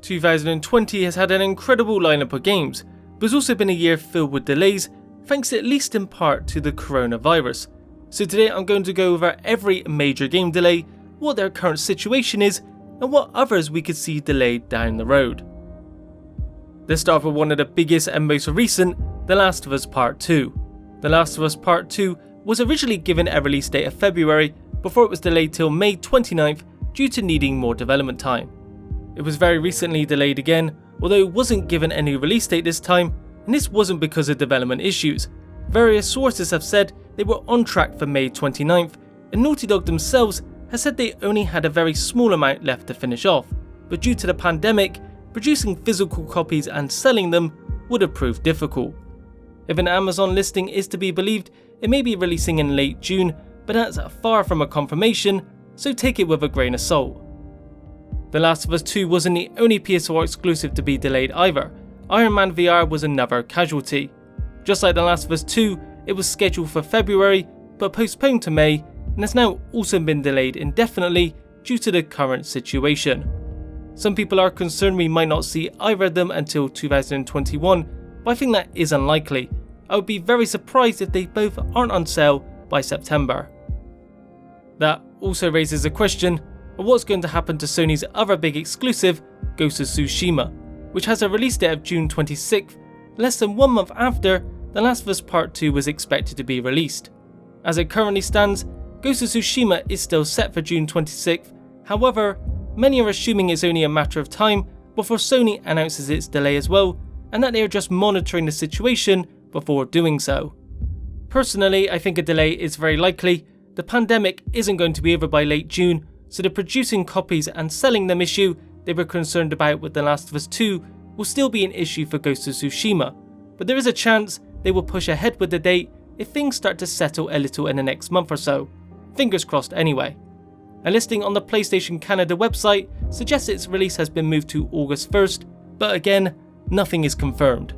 2020 has had an incredible lineup of games, but has also been a year filled with delays, thanks at least in part to the coronavirus. So today I'm going to go over every major game delay, what their current situation is, and what others we could see delayed down the road. Let's start with one of the biggest and most recent, The Last of Us Part 2. The Last of Us Part 2 was originally given a release date of February before it was delayed till May 29th due to needing more development time. It was very recently delayed again, although it wasn't given a new release date this time, and this wasn't because of development issues. Various sources have said they were on track for May 29th, and Naughty Dog themselves has said they only had a very small amount left to finish off, but due to the pandemic, producing physical copies and selling them would have proved difficult. If an Amazon listing is to be believed, it may be releasing in late June, but that's far from a confirmation, so take it with a grain of salt. The Last of Us 2 wasn't the only PS4 exclusive to be delayed either. Ironman VR was another casualty. Just like The Last of Us 2, it was scheduled for February, but postponed to May, and has now also been delayed indefinitely due to the current situation. Some people are concerned we might not see either of them until 2021, but I think that is unlikely. I would be very surprised if they both aren't on sale by September. That also raises a question of what's going to happen to Sony's other big exclusive, Ghost of Tsushima, which has a release date of June 26th, less than 1 month after The Last of Us Part 2 was expected to be released. As it currently stands, Ghost of Tsushima is still set for June 26th, however, many are assuming it's only a matter of time before Sony announces its delay as well, and that they are just monitoring the situation before doing so. Personally, I think a delay is very likely. The pandemic isn't going to be over by late June, so the producing copies and selling them issue they were concerned about with The Last of Us 2 will still be an issue for Ghost of Tsushima, but there is a chance they will push ahead with the date if things start to settle a little in the next month or so. Fingers crossed anyway. A listing on the PlayStation Canada website suggests its release has been moved to August 1st, but again, nothing is confirmed.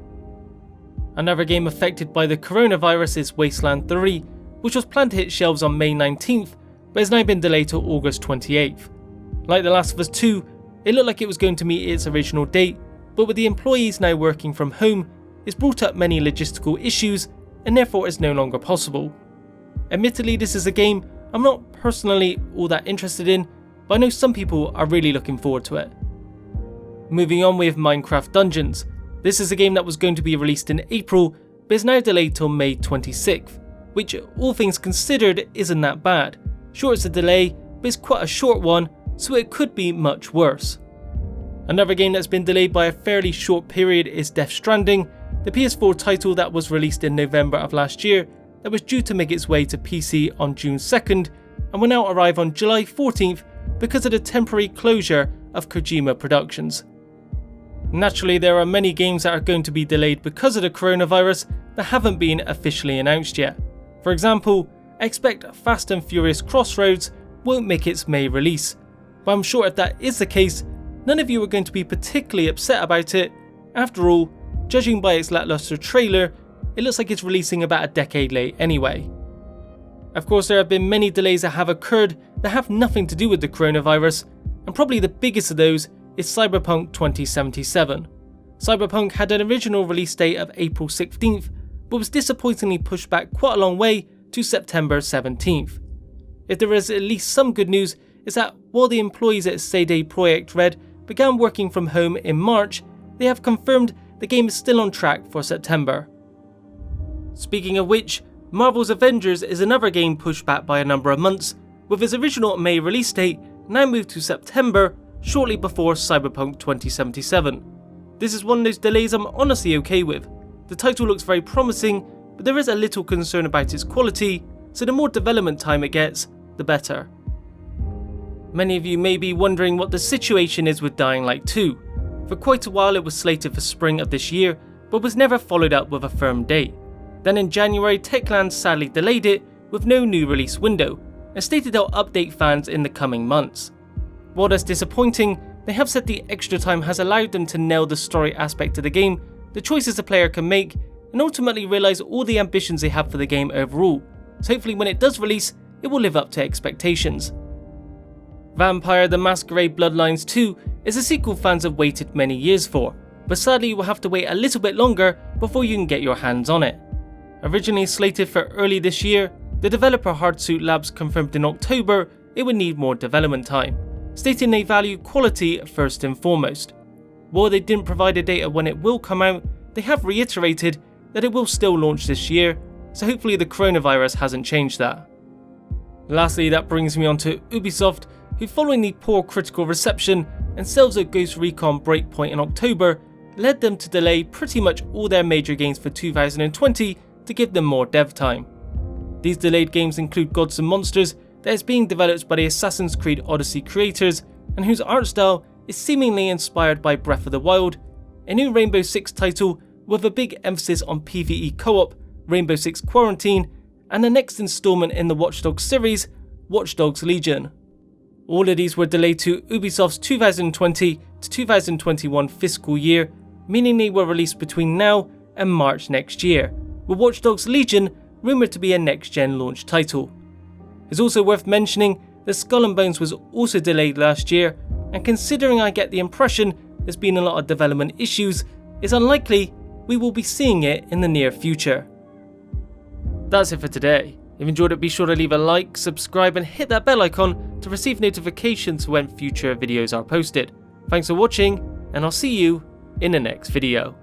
Another game affected by the coronavirus is Wasteland 3, which was planned to hit shelves on May 19th, but has now been delayed till August 28th. Like The Last of Us 2, it looked like it was going to meet its original date, but with the employees now working from home, it's brought up many logistical issues and therefore is no longer possible. Admittedly, this is a game I'm not personally all that interested in, but I know some people are really looking forward to it. Moving on with Minecraft Dungeons. This is a game that was going to be released in April, but is now delayed till May 26th, which all things considered isn't that bad. Sure, it's a delay, but it's quite a short one, so it could be much worse. Another game that's been delayed by a fairly short period is Death Stranding, the PS4 title that was released in November of last year that was due to make its way to PC on June 2nd and will now arrive on July 14th because of the temporary closure of Kojima Productions. Naturally, there are many games that are going to be delayed because of the coronavirus that haven't been officially announced yet. For example, I expect Fast and Furious Crossroads won't make its May release, but I'm sure if that is the case, none of you are going to be particularly upset about it. After all, judging by its lackluster trailer, it looks like it's releasing about a decade late anyway. Of course, there have been many delays that have occurred that have nothing to do with the coronavirus, and probably the biggest of those is Cyberpunk 2077. Cyberpunk had an original release date of April 16th, but was disappointingly pushed back quite a long way to September 17th. If there is at least some good news, is that while the employees at CD Projekt Red began working from home in March, they have confirmed the game is still on track for September. Speaking of which, Marvel's Avengers is another game pushed back by a number of months, with its original May release date now moved to September, shortly before Cyberpunk 2077. This is one of those delays I'm honestly okay with. The title looks very promising, but there is a little concern about its quality, so the more development time it gets, the better. Many of you may be wondering what the situation is with Dying Light 2. For quite a while it was slated for spring of this year, but was never followed up with a firm date. Then in January, Techland sadly delayed it with no new release window, and stated they'll update fans in the coming months. While that's disappointing, they have said the extra time has allowed them to nail the story aspect of the game, the choices the player can make, and ultimately realise all the ambitions they have for the game overall, so hopefully when it does release, it will live up to expectations. Vampire the Masquerade Bloodlines 2 is a sequel fans have waited many years for, but sadly you will have to wait a little bit longer before you can get your hands on it. Originally slated for early this year, the developer Hardsuit Labs confirmed in October it would need more development time, stating they value quality first and foremost. While they didn't provide a date when it will come out, they have reiterated that it will still launch this year, so hopefully the coronavirus hasn't changed that. Lastly, that brings me on to Ubisoft, who following the poor critical reception and sales of Ghost Recon Breakpoint in October, led them to delay pretty much all their major games for 2020 to give them more dev time. These delayed games include Gods and Monsters that is being developed by the Assassin's Creed Odyssey creators and whose art style is seemingly inspired by Breath of the Wild, a new Rainbow Six title with a big emphasis on PvE co-op, Rainbow Six Quarantine, and the next installment in the Watch Dogs series, Watch Dogs Legion. All of these were delayed to Ubisoft's 2020 to 2021 fiscal year, meaning they were released between now and March next year, with Watch Dogs Legion rumoured to be a next-gen launch title. It's also worth mentioning that Skull and Bones was also delayed last year, and considering I get the impression there's been a lot of development issues, it's unlikely we will be seeing it in the near future. That's it for today. If you enjoyed it, be sure to leave a like, subscribe and hit that bell icon to receive notifications when future videos are posted. Thanks for watching, and I'll see you in the next video.